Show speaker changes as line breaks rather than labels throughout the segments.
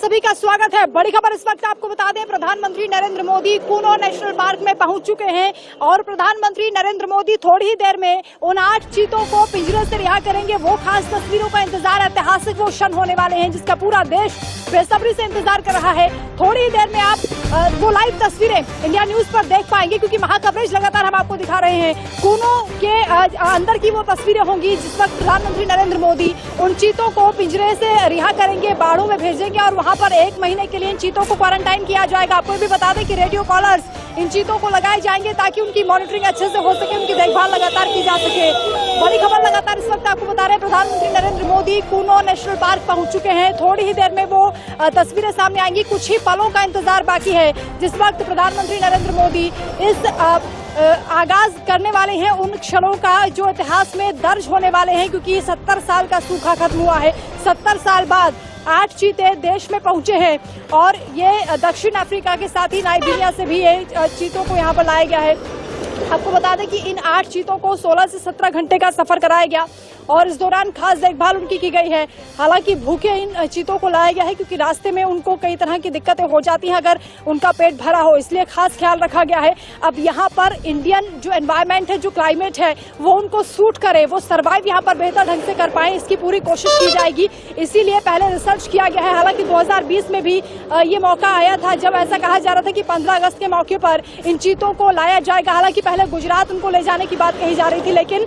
सभी का स्वागत है। बड़ी खबर इस वक्त आपको बता दें, प्रधानमंत्री नरेंद्र मोदी कूनो नेशनल पार्क में पहुंच चुके हैं और प्रधानमंत्री नरेंद्र मोदी थोड़ी ही देर में उन 8 चीतों को पिंजरे से रिहा करेंगे। वो खास तस्वीरों का इंतजार, ऐतिहासिक वो क्षण होने वाले हैं जिसका पूरा देश बेसब्री से इंतजार कर रहा है। थोड़ी ही देर में आप वो लाइव तस्वीरें इंडिया न्यूज पर देख पाएंगे क्योंकि महा कवरेज लगातार हम आपको दिखा रहे हैं। कूनो के अंदर की वो तस्वीरें होंगी जिस वक्त प्रधानमंत्री नरेंद्र मोदी उन चीतों को पिंजरे से रिहा करेंगे, बाड़ों में भेजेंगे और वहां पर 1 महीने के लिए इन चीतों को क्वारंटाइन किया जाएगा। आपको भी बता दें कि रेडियो कॉलर्स इन चीतों को लगाए जाएंगे ताकि उनकी मॉनिटरिंग अच्छे से हो सके, उनकी देखभाल लगातार की जा सके। बड़ी खबर लगातार इस वक्त आपको बता रहे हैं, प्रधानमंत्री नरेंद्र मोदी कूनो नेशनल पार्क पहुंच चुके हैं। थोड़ी ही देर में वो तस्वीरें सामने आएंगी। कुछ ही पलों का इंतजार बाकी है जिस वक्त प्रधानमंत्री नरेंद्र मोदी इस आगाज करने वाले हैं उन क्षणों का जो इतिहास में दर्ज होने वाले हैं, क्योंकि 70 साल का सूखा खत्म हुआ है। 70 साल बाद 8 चीते देश में पहुंचे हैं और ये दक्षिण अफ्रीका के साथ ही नाइजीरिया से भी ये चीतों को यहाँ पर लाया गया है। आपको बता दें कि इन 8 चीतों को 16 से 17 घंटे का सफर कराया गया और इस दौरान खास देखभाल उनकी की गई है। हालांकि भूखे इन चीतों को लाया गया है क्योंकि रास्ते में उनको कई तरह की दिक्कतें हो जाती हैं अगर उनका पेट भरा हो, इसलिए खास ख्याल रखा गया है। अब यहाँ पर इंडियन जो एनवायरमेंट है, जो क्लाइमेट है, वो उनको सूट करे, वो सर्वाइव यहाँ पर बेहतर ढंग से कर पाए, इसकी पूरी कोशिश की जाएगी। इसीलिए पहले रिसर्च किया गया है। हालांकि 2020 में भी ये मौका आया था जब ऐसा कहा जा रहा था कि 15 अगस्त के मौके पर इन चीतों को लाया जाएगा। हालांकि पहले गुजरात उनको ले जाने की बात कही जा रही थी, लेकिन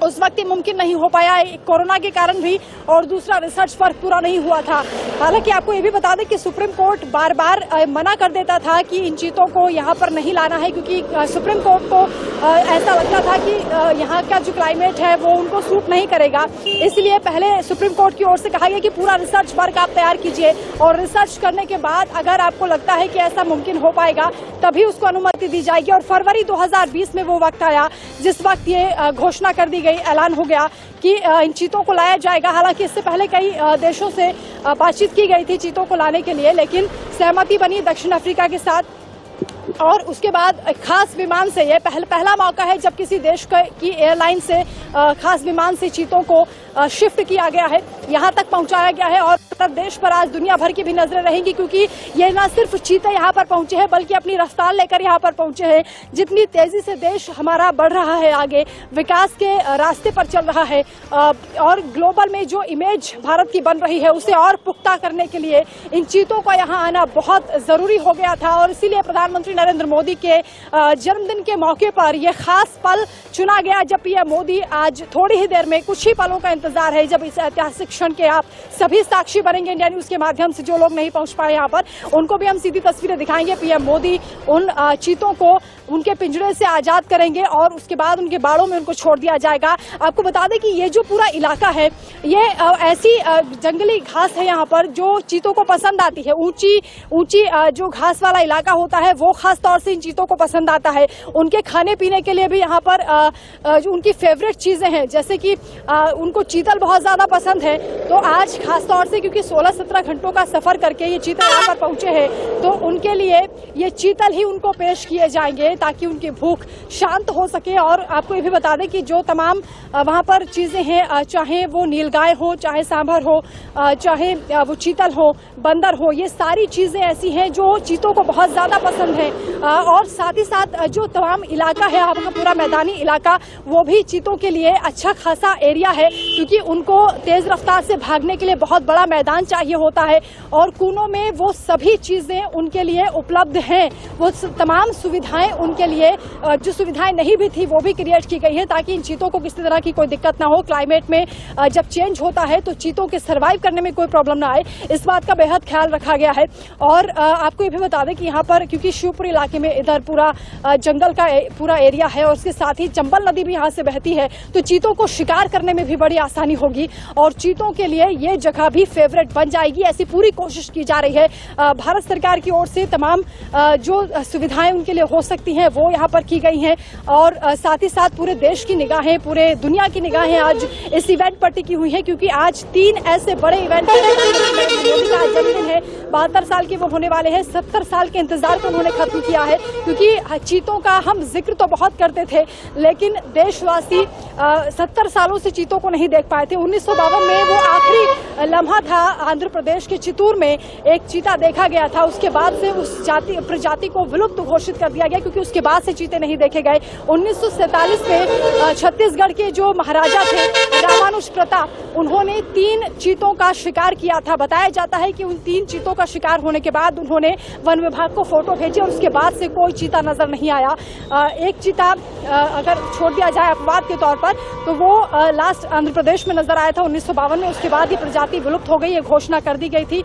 उस वक्त ये मुमकिन नहीं हो पाया कोरोना के कारण भी, और दूसरा रिसर्च वर्क पूरा नहीं हुआ था। हालांकि आपको ये भी बता दें कि सुप्रीम कोर्ट बार बार मना कर देता था कि इन चीतों को यहाँ पर नहीं लाना है, क्योंकि सुप्रीम कोर्ट को ऐसा लगता था कि यहाँ का जो क्लाइमेट है वो उनको सूट नहीं करेगा। इसलिए पहले सुप्रीम कोर्ट की ओर से कहा गया कि पूरा रिसर्च वर्क आप तैयार कीजिए और रिसर्च करने के बाद अगर आपको लगता है कि ऐसा मुमकिन हो पाएगा तभी उसको अनुमति दी जाएगी। और फरवरी 2020 में वो वक्त आया जिस वक्त ये घोषणा कर दी गई, ऐलान हो गया कि इन चीतों को लाया जाएगा। हालांकि इससे पहले कई देशों से बातचीत की गई थी चीतों को लाने के लिए, लेकिन सहमति बनी दक्षिण अफ्रीका के साथ और उसके बाद खास विमान से, ये पहला मौका है जब किसी देश की एयरलाइन से खास विमान से चीतों को शिफ्ट किया गया है, यहाँ तक पहुँचाया गया है। और देश पर आज दुनिया भर की भी नजरें रहेंगी क्योंकि ये न सिर्फ चीते यहाँ पर पहुंचे हैं बल्कि अपनी रफ्तार लेकर यहाँ पर पहुंचे हैं। जितनी तेजी से देश हमारा बढ़ रहा है, आगे विकास के रास्ते पर चल रहा है और ग्लोबल में जो इमेज भारत की बन रही है उसे और पुख्ता करने के लिए इन चीतों का यहाँ आना बहुत जरूरी हो गया था। और इसीलिए प्रधानमंत्री नरेंद्र मोदी के जन्मदिन के मौके पर यह खास पल चुना गया जब पीएम मोदी आज थोड़ी ही देर में, कुछ ही पलों का इंतजार है जब इस ऐतिहासिक क्षण के आप सभी साक्षी बनेंगे इंडिया न्यूज के माध्यम से। जो लोग नहीं पहुंच पाए यहाँ पर उनको भी हम सीधी तस्वीरें दिखाएंगे। पीएम मोदी उन चीतों को उनके पिंजरे से आजाद करेंगे और उसके बाद उनके बाड़ों में उनको छोड़ दिया जाएगा। आपको बता दें कि ये जो पूरा इलाका है ये ऐसी जंगली घास है यहाँ पर जो चीतों को पसंद आती है। ऊंची जो घास वाला इलाका होता है वो खास तौर से इन चीतों को पसंद आता है। उनके खाने पीने के लिए भी यहाँ पर जो उनकी फेवरेट चीजें हैं, जैसे कि उनको चीतल बहुत ज्यादा पसंद है, तो आज खास तौर से क्योंकि 16-17 घंटों का सफर करके ये चीतल यहाँ पर पहुंचे हैं तो उनके लिए ये चीतल ही उनको पेश किए जाएंगे ताकि उनकी भूख शांत हो सके। और आपको ये भी बता दें कि जो तमाम वहाँ पर चीजें हैं, चाहे वो नीलगाय हो, चाहे सांभर हो, चाहे वो चीतल हो, बंदर हो, ये सारी चीजें ऐसी हैं जो चीतों को बहुत ज्यादा पसंद है। और साथ ही साथ जो तमाम इलाका है आपका पूरा मैदानी इलाका, वो भी चीतों के लिए अच्छा खासा एरिया है क्योंकि उनको तेज रफ्तार से भागने के लिए बहुत बड़ा मैदान चाहिए होता है और कूनो में वो सभी चीजें उनके लिए उपलब्ध हैं। वो तमाम सुविधाएं उनके लिए, जो सुविधाएं नहीं भी थी वो भी क्रिएट की गई है ताकि इन चीतों को किसी तरह की कोई दिक्कत ना हो। क्लाइमेट में जब चेंज होता है तो चीतों के सर्वाइव करने में कोई प्रॉब्लम ना आए, इस बात का बेहद ख्याल रखा गया है। और आपको ये भी बता दें कि यहाँ पर क्योंकि शिवपुरी इलाके में इधर पूरा जंगल का पूरा एरिया है और उसके साथ ही चंबल नदी भी यहाँ से बहती है, तो चीतों को शिकार करने में भी बड़ी आसानी होगी और चीतों के लिए ये जगह भी फेवरेट बन जाएगी। ऐसी पूरी कोशिश की जा रही है। भारत सरकार की ओर से तमाम जो सुविधाएं उनके लिए हो सकती हैं वो यहाँ पर की गई हैं और साथ ही साथ पूरे देश की निगाहें, पूरे दुनिया की निगाहें आज इस इवेंट पर टिकी हुई हैं क्योंकि आज 3 ऐसे बड़े इवेंट का जन्मदिन है 72 साल के वो होने वाले हैं। 70 साल के इंतजार को उन्होंने खत्म किया है, क्योंकि चीतों का हम जिक्र तो बहुत करते थे, लेकिन देशवासी 70 सालों से चीतों को नहीं देख पाए थे। 1952 में वो आखिरी लम्हा था, आंध्र प्रदेश के चित्तूर में एक चीता देखा गया था। उसके बाद से उस प्रजाति को विलुप्त घोषित कर दिया गया, क्योंकि उसके बाद से चीते नहीं देखे गए। 1947 में छत्तीसगढ़ के जो महाराजा थे रामानुज प्रताप, उन्होंने 3 चीतों का शिकार किया था। बताया जाता है कि उन 3 चीतों का शिकार होने के बाद उन्होंने वन विभाग को फोटो भेजे और उसके बाद से कोई चीता नजर नहीं आया। एक चीता अगर छोड़ दिया जाए अपवाद के तौर पर, तो वो लास्ट आंध्र प्रदेश में नजर आया था 1952 में। उसके बाद ये प्रजाति विलुप्त हो गई, ये घोषणा कर दी गई थी।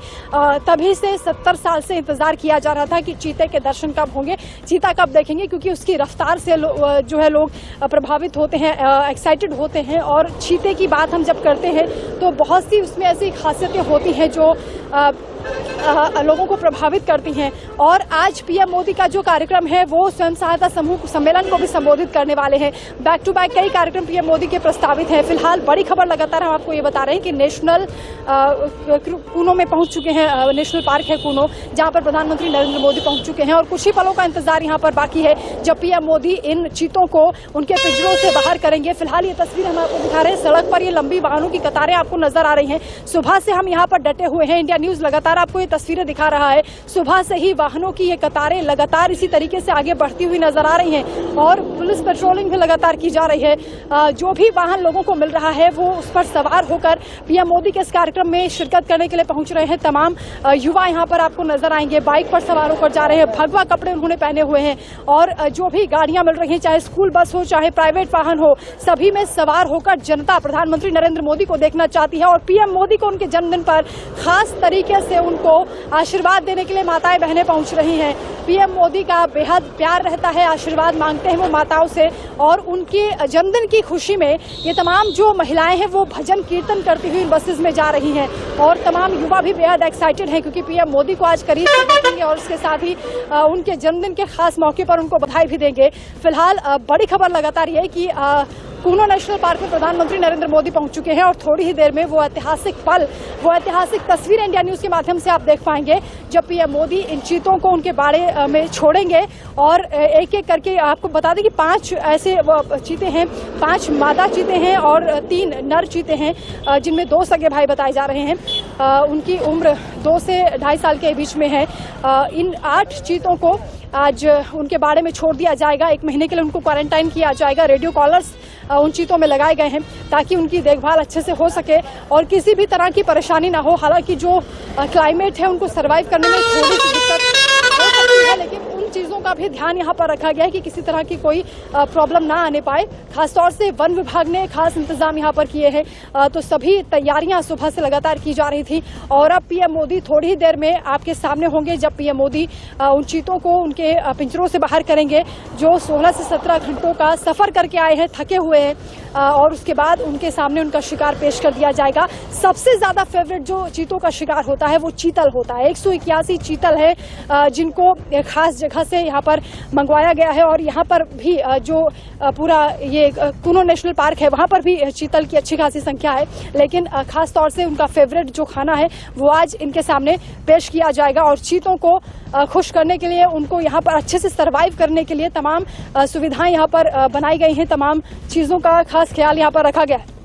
तभी से 70 साल से इंतजार किया जा रहा था कि चीते के दर्शन कब होंगे, चीता कब देखेंगे, क्योंकि उसकी रफ्तार से जो है लोग प्रभावित होते हैं, एक्साइटेड होते हैं। और चीते की बात हम जब करते हैं तो बहुत सी उसमें ऐसी खासियतें होती हैं जो लोगों को प्रभावित करती हैं। और आज पीएम मोदी का जो कार्यक्रम है वो स्वयं सहायता समूह सम्मेलन को भी संबोधित करने वाले हैं। बैक टू बैक कई कार्यक्रम पीएम मोदी के प्रस्तावित हैं। फिलहाल बड़ी खबर लगातार हम आपको ये बता रहे हैं कि नेशनल कूनो में पहुंच चुके हैं। नेशनल पार्क है कूनो, जहां पर प्रधानमंत्री नरेंद्र मोदी पहुंच चुके हैं और कुछ ही पलों का इंतजार यहां पर बाकी है जब पीएम मोदी इन चीतों को उनके पिंजरों से बाहर करेंगे। फिलहाल ये तस्वीर हम आपको दिखा रहे हैं, सड़क पर ये लंबी वाहनों की कतारें आपको नजर आ रही हैं। सुबह से हम यहाँ पर डटे हुए हैं, इंडिया न्यूज लगातार आपको ये तस्वीरें दिखा रहा है। सुबह से ही वाहनों की ये कतारें लगातार इसी तरीके से आगे बढ़ती हुई नजर आ रही हैं और पुलिस पेट्रोलिंग भी लगातार की जा रही है। जो भी वाहन लोगों को मिल रहा है वो उस पर सवार होकर पीएम मोदी के इस कार्यक्रम में शिरकत करने के लिए पहुंच रहे हैं। तमाम युवा यहाँ पर आपको नजर आएंगे, बाइक पर सवार होकर जा रहे हैं, भगवा कपड़े उन्होंने पहने हुए हैं और जो भी गाड़ियां मिल रही हैं, चाहे स्कूल बस हो चाहे प्राइवेट वाहन हो, सभी में सवार होकर जनता प्रधानमंत्री नरेंद्र मोदी को देखना चाहती है। और पीएम मोदी को उनके जन्मदिन पर खास तरीके से उनको आशीर्वाद देने के लिए माताएं बहनें पहुंच रही हैं। पीएम मोदी का बेहद प्यार रहता है, आशीर्वाद मांगते हैं वो माताओं से और उनके जन्मदिन की खुशी में ये तमाम जो महिलाएं हैं वो भजन कीर्तन करती हुई बसेस में जा रही हैं और तमाम युवा भी बेहद एक्साइटेड हैं, क्योंकि पीएम मोदी को आज करीब से देखेंगे और इसके साथ ही उनके जन्मदिन के खास मौके पर उनको बधाई भी देंगे। फिलहाल बड़ी खबर लगातार ये है कि कूनो नेशनल पार्क में प्रधानमंत्री नरेंद्र मोदी पहुंच चुके हैं और थोड़ी ही देर में वो ऐतिहासिक पल, वो ऐतिहासिक तस्वीर इंडिया न्यूज के माध्यम से आप देख पाएंगे जब पीएम मोदी इन चीतों को उनके बाड़े में छोड़ेंगे। और एक एक करके आपको बता दें कि 5 ऐसे चीते हैं, 5 मादा चीते हैं और 3 नर चीते हैं, जिनमें 2 सगे भाई बताए जा रहे हैं। उनकी उम्र 2 से 2.5 साल के बीच में है। इन 8 चीतों को आज उनके बाड़े में छोड़ दिया जाएगा। 1 महीने के लिए उनको क्वारंटाइन किया जाएगा। रेडियो कॉलर्स उन चीतों में लगाए गए हैं ताकि उनकी देखभाल अच्छे से हो सके और किसी भी तरह की परेशानी ना हो। हालांकि जो क्लाइमेट है उनको सर्वाइव करने में थोड़ी सी दिक्कत हो सकती है, लेकिन उन चीज़ों का भी ध्यान यहाँ पर रखा गया है कि किसी तरह की कोई प्रॉब्लम ना आने पाए। खासतौर से वन विभाग ने खास इंतजाम यहाँ पर किए हैं, तो सभी तैयारियां सुबह से लगातार की जा रही थी। और अब पीएम मोदी थोड़ी ही देर में आपके सामने होंगे जब पीएम मोदी उन चीतों को उनके पिंजरों से बाहर करेंगे, जो 16 से 17 घंटों का सफर करके आए हैं, थके हुए हैं, और उसके बाद उनके सामने उनका शिकार पेश कर दिया जाएगा। सबसे ज्यादा फेवरेट जो चीतों का शिकार होता है वो चीतल होता है। 181 चीतल है जिनको खास जगह से यहाँ पर मंगवाया गया है और यहाँ पर भी जो पूरा ये कूनो नेशनल पार्क है वहाँ पर भी चीतल की अच्छी खासी संख्या है, लेकिन खास तौर से उनका फेवरेट जो खाना है वो आज इनके सामने पेश किया जाएगा। और चीतों को खुश करने के लिए, उनको यहाँ पर अच्छे से सरवाइव करने के लिए तमाम सुविधाएं यहाँ पर बनाई गई हैं, तमाम चीजों का खास ख्याल यहाँ पर रखा गया है।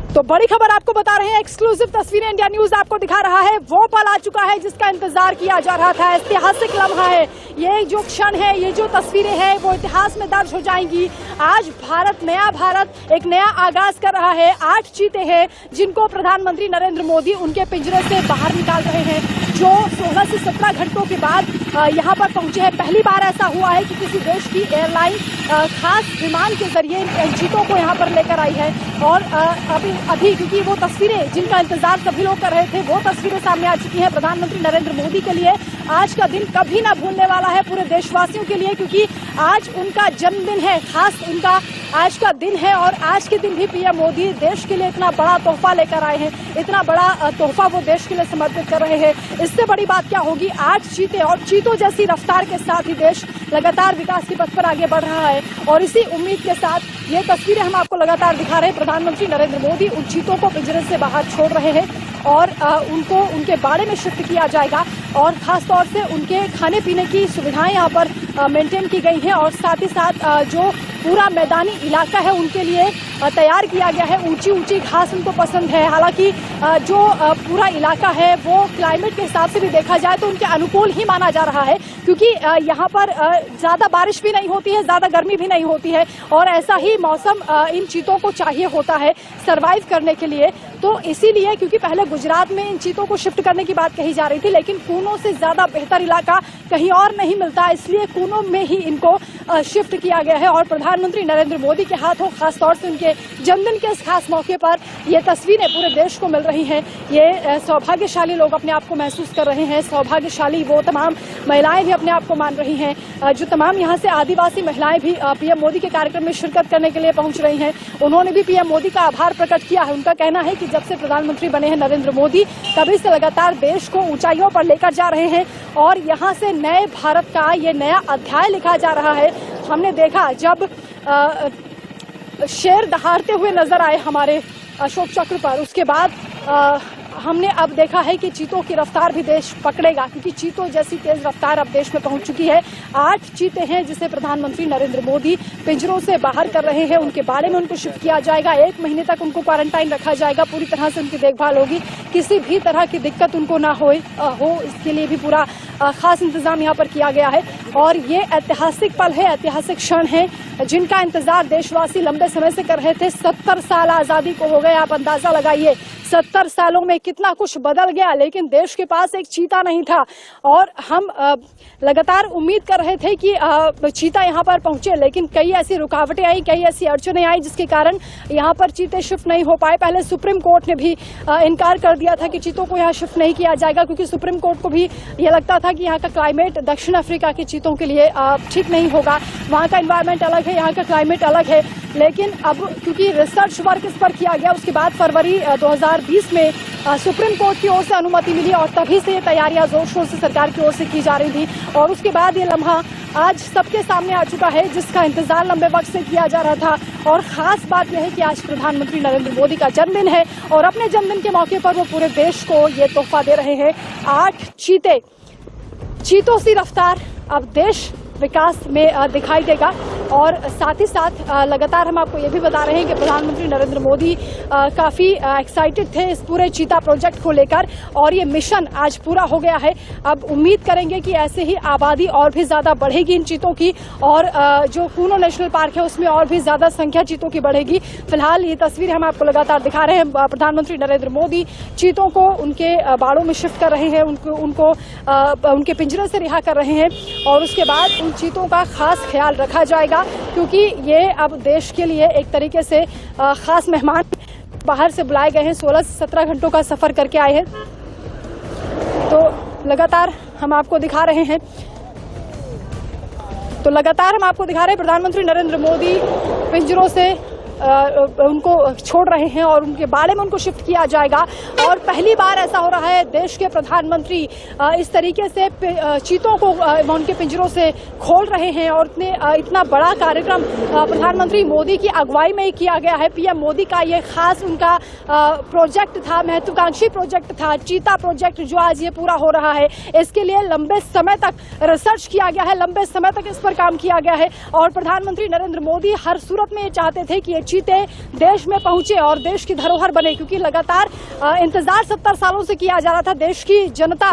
तो बड़ी खबर आपको बता रहे हैं, एक्सक्लूसिव तस्वीरें इंडिया न्यूज आपको दिखा रहा है। वो पल आ चुका है जिसका इंतजार किया जा रहा था, ऐतिहासिक लम्हा है ये। जो क्षण है, ये जो तस्वीरें हैं वो इतिहास में दर्ज हो जाएंगी। आज भारत, नया भारत एक नया आगाज कर रहा है। 8 चीते हैं जिनको प्रधानमंत्री नरेंद्र मोदी उनके पिंजरे से बाहर निकाल रहे हैं, जो 16 से 17 घंटों के बाद यहाँ पर पहुंचे हैं। पहली बार ऐसा हुआ है कि किसी देश की एयरलाइन खास विमान के जरिए इन चीतों को यहाँ पर लेकर आई है। और अभी क्योंकि वो तस्वीरें जिनका इंतजार सभी लोग कर रहे थे, वो तस्वीरें सामने आ चुकी हैं प्रधानमंत्री नरेंद्र मोदी के लिए। आज का दिन कभी ना भूलने वाला है पूरे देशवासियों के लिए, क्योंकि आज उनका जन्मदिन है, खास उनका आज का दिन है। और आज के दिन भी पीएम मोदी देश के लिए इतना बड़ा तोहफा लेकर आए हैं, इतना बड़ा तोहफा वो देश के लिए समर्पित कर रहे हैं। इससे बड़ी बात क्या होगी, 8 चीते और चीतों जैसी रफ्तार के साथ ही देश लगातार विकास के पथ पर आगे बढ़ रहा है। और इसी उम्मीद के साथ ये तस्वीरें हम आपको लगातार दिखा रहे हैं। प्रधानमंत्री नरेंद्र मोदी उन चीतों को पिंजरे से बाहर छोड़ रहे हैं और उनको उनके बाड़े में शिफ्ट किया जाएगा और खास तौर से उनके खाने पीने की सुविधाएं यहाँ पर मेंटेन की गई हैं और साथ ही साथ जो पूरा मैदानी इलाका है उनके लिए तैयार किया गया है। ऊंची ऊंची घास उनको पसंद है। हालांकि जो पूरा इलाका है वो क्लाइमेट के हिसाब से भी देखा जाए तो उनके अनुकूल ही माना जा रहा है, क्योंकि यहाँ पर ज़्यादा बारिश भी नहीं होती है, ज़्यादा गर्मी भी नहीं होती है और ऐसा ही मौसम इन चीतों को चाहिए होता है सर्वाइव करने के लिए। तो इसीलिए, क्योंकि पहले गुजरात में इन चीतों को शिफ्ट करने की बात कही जा रही थी, लेकिन कूनो से ज़्यादा बेहतर इलाका कहीं और नहीं मिलता, इसलिए कूनो में ही इनको शिफ्ट किया गया है। और प्रधानमंत्री नरेंद्र मोदी के हाथों खासतौर से उनके जन्मदिन के इस खास मौके पर ये तस्वीरें पूरे देश को मिल रही हैं। ये सौभाग्यशाली लोग अपने आप को महसूस कर रहे हैं, सौभाग्यशाली वो तमाम महिलाएं भी अपने आप को मान रही हैं। जो तमाम यहाँ से आदिवासी महिलाएं भी पीएम मोदी के कार्यक्रम में शिरकत करने के लिए पहुंच रही हैं, उन्होंने भी पीएम मोदी का आभार प्रकट किया है। उनका कहना है कि जब से प्रधानमंत्री बने हैं नरेंद्र मोदी, तभी से लगातार देश को ऊंचाइयों पर लेकर जा रहे हैं और यहाँ से नए भारत का ये नया अध्याय लिखा जा रहा है। हमने देखा जब शेर दहाड़ते हुए नजर आए हमारे अशोक चक्र पर, उसके बाद हमने अब देखा है कि चीतों की रफ्तार भी देश पकड़ेगा, क्योंकि चीतों जैसी तेज रफ्तार अब देश में पहुंच चुकी है। 8 चीते हैं जिसे प्रधानमंत्री नरेंद्र मोदी पिंजरों से बाहर कर रहे हैं। उनके बाड़े में उनको शिफ्ट किया जाएगा, 1 महीने तक उनको क्वारंटाइन रखा जाएगा, पूरी तरह से उनकी देखभाल होगी, किसी भी तरह की दिक्कत उनको ना हो इसके लिए भी पूरा खास इंतजाम यहाँ पर किया गया है। और ये ऐतिहासिक पल है, ऐतिहासिक क्षण है जिनका इंतजार देशवासी लंबे समय से कर रहे थे। 70 साल आजादी को हो गए, आप अंदाजा लगाइए 70 सालों में कितना कुछ बदल गया, लेकिन देश के पास एक चीता नहीं था। और हम लगातार उम्मीद कर रहे थे कि चीता यहाँ पर पहुंचे, लेकिन कई ऐसी रुकावटें आई, कई ऐसी अड़चनें आई जिसके कारण यहाँ पर चीते शिफ्ट नहीं हो पाए। पहले सुप्रीम कोर्ट ने भी इनकार कर दिया था कि चीतों को यहाँ शिफ्ट नहीं किया जाएगा, क्योंकि सुप्रीम कोर्ट को भी ये लगता था कि यहाँ का क्लाइमेट दक्षिण अफ्रीका के चीतों के लिए ठीक नहीं होगा, वहाँ का एनवायरमेंट अलग है, यहाँ का क्लाइमेट अलग है। लेकिन अब क्योंकि रिसर्च वर्क इस पर किया गया, उसके बाद फरवरी 2020 में सुप्रीम कोर्ट की ओर से अनुमति मिली और तभी से ये तैयारियां जोर शोर से सरकार की ओर से की जा रही थी। और उसके बाद ये लम्हा आज सबके सामने आ चुका है, जिसका इंतजार लंबे वक्त से किया जा रहा था। और खास बात यह है कि आज प्रधानमंत्री नरेंद्र मोदी का जन्मदिन है और अपने जन्मदिन के मौके पर वो पूरे देश को ये तोहफा दे रहे हैं। 8 चीते, चीतों सी रफ्तार अब देश विकास में दिखाई देगा। और साथ ही साथ लगातार हम आपको ये भी बता रहे हैं कि प्रधानमंत्री नरेंद्र मोदी काफ़ी एक्साइटेड थे इस पूरे चीता प्रोजेक्ट को लेकर और ये मिशन आज पूरा हो गया है। अब उम्मीद करेंगे कि ऐसे ही आबादी और भी ज़्यादा बढ़ेगी इन चीतों की और जो कूनो नेशनल पार्क है उसमें और भी ज़्यादा संख्या चीतों की बढ़ेगी। फिलहाल ये तस्वीर हम आपको लगातार दिखा रहे हैं। प्रधानमंत्री नरेंद्र मोदी चीतों को उनके बाड़ों में शिफ्ट कर रहे हैं, उनको उनके पिंजरे से रिहा कर रहे हैं और उसके बाद उन चीतों का खास ख्याल रखा जाएगा, क्योंकि ये अब देश के लिए एक तरीके से खास मेहमान बाहर से बुलाए गए हैं। 16 से 17 घंटों का सफर करके आए हैं, तो लगातार हम आपको दिखा रहे हैं प्रधानमंत्री नरेंद्र मोदी पिंजरों से उनको छोड़ रहे हैं और उनके बाड़े में उनको शिफ्ट किया जाएगा। और पहली बार ऐसा हो रहा है देश के प्रधानमंत्री इस तरीके से चीतों को उनके पिंजरों से खोल रहे हैं और इतना बड़ा कार्यक्रम प्रधानमंत्री मोदी की अगुवाई में ही किया गया है। पीएम मोदी का ये खास उनका प्रोजेक्ट था, महत्वाकांक्षी प्रोजेक्ट था, चीता प्रोजेक्ट, जो आज ये पूरा हो रहा है। इसके लिए लंबे समय तक रिसर्च किया गया है, लंबे समय तक इस पर काम किया गया है और प्रधानमंत्री नरेंद्र मोदी हर सूरत में ये चाहते थे कि चीते देश में पहुंचे और देश की धरोहर बने, क्योंकि लगातार इंतजार 70 सालों से किया जा रहा था। देश की जनता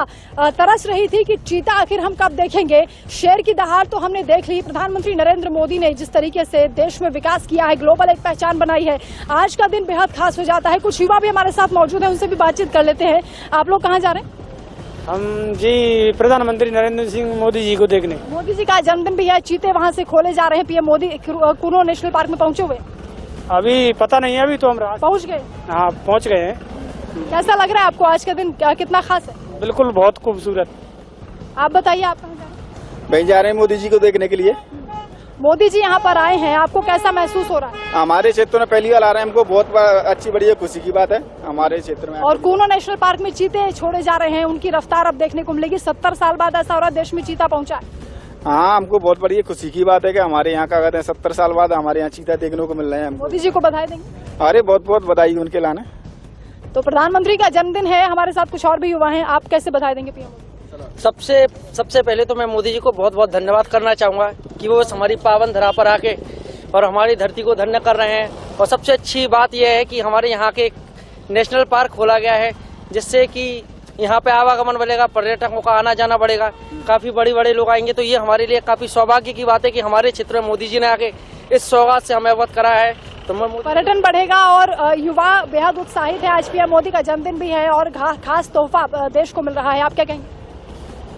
तरस रही थी कि चीता आखिर हम कब देखेंगे। शेर की दहाड़ तो हमने देख ली। प्रधानमंत्री नरेंद्र मोदी ने जिस तरीके से देश में विकास किया है, ग्लोबल एक पहचान बनाई है, आज का दिन बेहद खास हो जाता है। कुछ युवा भी हमारे साथ मौजूद है, उनसे भी बातचीत कर लेते हैं। आप लोग कहाँ जा रहे हैं?
हम जी प्रधानमंत्री नरेंद्र सिंह मोदी जी को देखने।
मोदी जी का जन्मदिन भी है, चीते वहाँ से खोले जा रहे हैं। PM Modi Kuno national park में पहुंचे हुए?
अभी पता नहीं है, अभी तो हम
पहुंच गए।
हाँ, पहुंच गए हैं।
कैसा लग रहा है आपको आज का दिन, कितना खास है?
बिल्कुल बहुत खूबसूरत।
आप बताइए, आप कहाँ जा रहे हैं?
भाई जा रहे हैं मोदी जी को देखने के लिए।
मोदी जी यहाँ पर आए हैं, आपको कैसा महसूस हो रहा है?
हमारे क्षेत्र में पहली बार आ रहे हैं, हमको बहुत अच्छी बढ़िया खुशी की बात है हमारे क्षेत्र में।
और कूनो नेशनल पार्क में चीते छोड़े जा रहे हैं, उनकी रफ्तार अब देखने को मिलेगी। 70 साल बाद ऐसा हो रहा है देश में चीता पहुंचा है।
हाँ, हमको बहुत बड़ी खुशी की बात है कि हमारे यहाँ का कहते हैं 70 साल बाद हमारे यहाँ चीता देखने को मिल रहे हैं।
मोदी जी को बधाई देंगे?
अरे बहुत बहुत बधाई उनके लाने।
तो प्रधानमंत्री का जन्मदिन है, हमारे साथ कुछ और भी युवा हैं, आप कैसे बधाई देंगे पीएम मोदी?
सबसे पहले तो मैं मोदी जी को बहुत बहुत धन्यवाद करना चाहूँगा कि वो हमारी पावन धरा पर आके और हमारी धरती को धन्य कर रहे हैं। और सबसे अच्छी बात यह है कि हमारे यहाँ के नेशनल पार्क खोला गया है, जिससे कि यहाँ पे आवागमन बढ़ेगा, पर्यटकों का आना जाना बढ़ेगा, काफ़ी बड़े लोग आएंगे। तो ये हमारे लिए काफ़ी सौभाग्य की बात है कि हमारे क्षेत्र में मोदी जी ने आके इस सौगात से हमें अवगत करा है। तो
पर्यटन बढ़ेगा और युवा बेहद उत्साहित है। आज पीएम मोदी का जन्मदिन भी है और खास तोहफा देश को मिल रहा है, आप क्या कहेंगे?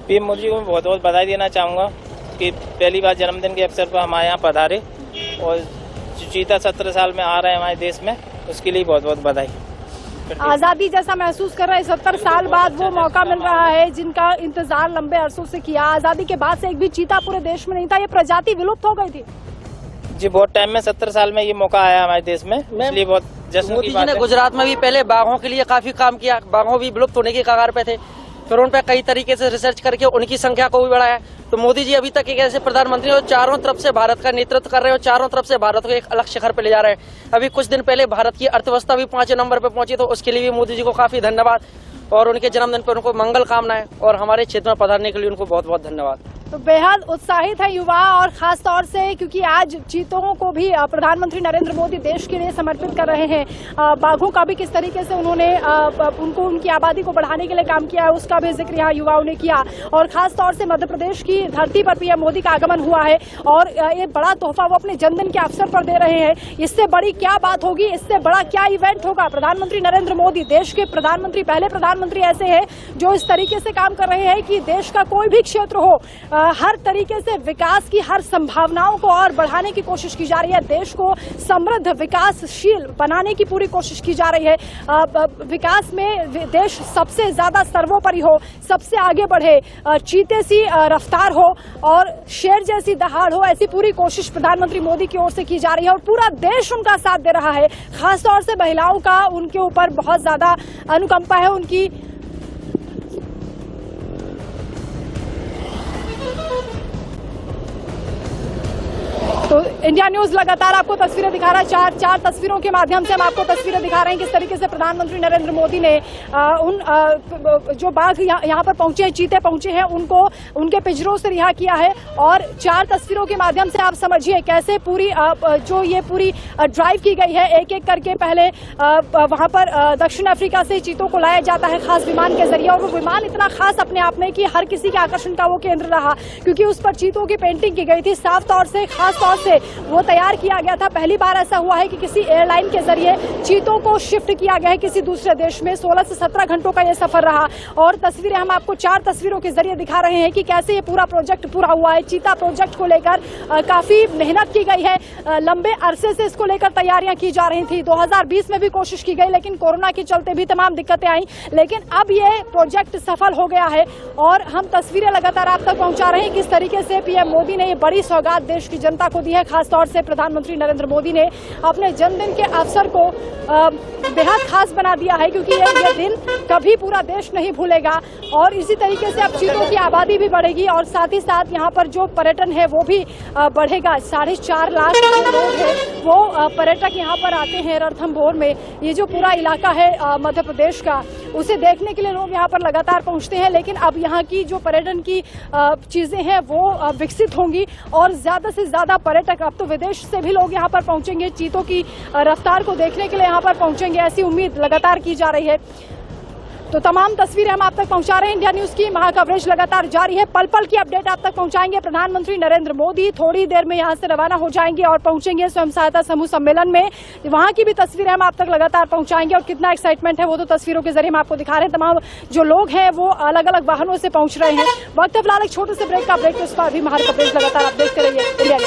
पीएम मोदी जी को मैं बहुत बहुत बधाई देना चाहूँगा कि पहली बार जन्मदिन के अवसर पर हमारे यहाँ पधारे और चीता 17 साल में आ रहे हैं हमारे देश में, उसके लिए बहुत बहुत बधाई।
आजादी जैसा महसूस कर रहे हैं, 70 साल बाद वो मौका मिल रहा है जिनका इंतजार लंबे अरसों से किया। आजादी के बाद से एक भी चीता पूरे देश में नहीं था, ये प्रजाति विलुप्त हो गई थी।
जी बहुत टाइम में 70 साल में ये मौका आया हमारे देश में, इसलिए बहुत जश्न की बात है।
गुजरात में भी पहले बाघों के लिए काफी काम किया, बाघों भी विलुप्त होने की कगार पे थे, फिर उन पर कई तरीके से रिसर्च करके उनकी संख्या को भी बढ़ाया। तो मोदी जी अभी तक एक ऐसे प्रधानमंत्री और चारों तरफ से भारत का नेतृत्व कर रहे हैं और चारों तरफ से भारत को एक अलग शिखर पे ले जा रहे हैं। अभी कुछ दिन पहले भारत की अर्थव्यवस्था भी 5 नंबर पे पहुंची, तो उसके लिए भी मोदी जी को काफी धन्यवाद और उनके जन्मदिन पर उनको मंगल कामनाएं और हमारे क्षेत्र में पधारने के लिए उनको बहुत बहुत धन्यवाद।
तो बेहद उत्साहित है युवा और खास तौर से क्योंकि आज चीतों को भी प्रधानमंत्री नरेंद्र मोदी देश के लिए समर्पित कर रहे हैं। बाघों का भी किस तरीके से उन्होंने उनको उनकी आबादी को बढ़ाने के लिए काम किया है, उसका भी जिक्र यहाँ युवाओं ने किया। और खास तौर से मध्य प्रदेश की धरती पर पीएम मोदी का आगमन हुआ है और ये बड़ा तोहफा वो अपने जन्मदिन के अवसर पर दे रहे हैं। इससे बड़ी क्या बात होगी, इससे बड़ा क्या इवेंट होगा? प्रधानमंत्री नरेंद्र मोदी देश के प्रधानमंत्री, पहले प्रधानमंत्री ऐसे हैं जो इस तरीके से काम कर रहे हैं कि देश का कोई भी क्षेत्र हो, हर तरीके से विकास की हर संभावनाओं को और बढ़ाने की कोशिश की जा रही है। देश को समृद्ध विकासशील बनाने की पूरी कोशिश की जा रही है। विकास में देश सबसे ज्यादा सर्वोपरि हो, सबसे आगे बढ़े, चीते सी रफ्तार हो और शेर जैसी दहाड़ हो, ऐसी पूरी कोशिश प्रधानमंत्री मोदी की ओर से की जा रही है और पूरा देश उनका साथ दे रहा है। खासतौर से महिलाओं का उनके ऊपर बहुत ज्यादा अनुकंपा है उनकी। तो इंडिया न्यूज लगातार आपको तस्वीरें दिखा रहा है। चार तस्वीरों के माध्यम से हम आपको तस्वीरें दिखा रहे हैं किस तरीके से प्रधानमंत्री नरेंद्र मोदी ने जो बाघ यहाँ पर पहुंचे हैं, चीते पहुंचे हैं, उनको उनके पिंजरों से रिहा किया है। और 4 तस्वीरों के माध्यम से आप समझिए कैसे पूरी जो ये पूरी ड्राइव की गई है। एक एक करके पहले वहां पर दक्षिण अफ्रीका से चीतों को लाया जाता है खास विमान के जरिए और वो विमान इतना खास अपने आप में कि हर किसी के आकर्षण का वो केंद्र रहा क्योंकि उस पर चीतों की पेंटिंग की गई थी। साफ तौर से खास तौर से वो तैयार किया गया था। पहली बार ऐसा हुआ है कि किसी एयरलाइन के जरिए चीतों को शिफ्ट किया गया है किसी दूसरे देश में। 16 से 17 घंटों का ये सफर रहा और तस्वीरें हम आपको 4 तस्वीरों के जरिए दिखा रहे हैं कि कैसे ये पूरा प्रोजेक्ट पूरा हुआ है। चीता प्रोजेक्ट को लेकर काफी मेहनत की गई है, लंबे अरसे से इसको लेकर तैयारियां की जा रही थी। 2020 में भी कोशिश की गई लेकिन कोरोना के चलते भी तमाम दिक्कतें आई, लेकिन अब ये प्रोजेक्ट सफल हो गया है और हम तस्वीरें लगातार आप तक पहुंचा रहे हैं किस तरीके से पीएम मोदी ने ये बड़ी सौगात देश की जनता को दी है। खासतौर से प्रधानमंत्री नरेंद्र मोदी ने अपने जन्मदिन के अवसर को बेहद खास बना दिया है क्योंकि ये दिन कभी पूरा देश नहीं भूलेगा। और इसी तरीके से अब चीतों की आबादी भी बढ़ेगी और साथ ही साथ यहाँ पर जो पर्यटन है वो भी बढ़ेगा। 4.5 लाख लोग हैं वो पर्यटक यहाँ पर आते हैं रणथंभौर में। ये जो पूरा इलाका है मध्य प्रदेश का, उसे देखने के लिए लोग यहाँ पर लगातार पहुँचते हैं। लेकिन अब यहाँ की जो पर्यटन की चीजें हैं वो विकसित होंगी और ज्यादा से ज्यादा पर्यटक, अब तो विदेश से भी लोग यहाँ पर पहुंचेंगे, चीतों की रफ्तार को देखने के लिए यहाँ पर पहुंचेंगे, ऐसी उम्मीद लगातार की जा रही है। तो तमाम तस्वीरें हम आप तक पहुंचा रहे हैं। इंडिया न्यूज की महा कवरेज लगातार जारी है, पल पल की अपडेट आप तक पहुंचाएंगे। प्रधानमंत्री नरेंद्र मोदी थोड़ी देर में यहां से रवाना हो जाएंगे और पहुंचेंगे स्वयं सहायता समूह सम्मेलन में। वहां की भी तस्वीरें हम आप तक लगातार पहुंचाएंगे और कितना एक्साइटमेंट है वो तो तस्वीरों के जरिए हम आपको दिखा रहे हैं। तमाम जो लोग हैं वो अलग अलग वाहनों से पहुंच रहे हैं। वक्त फिलहाल एक छोटे से ब्रेक का, ब्रेक के उस पर भी महा कवरेज लगातार आप देखते रहिए। इंडिया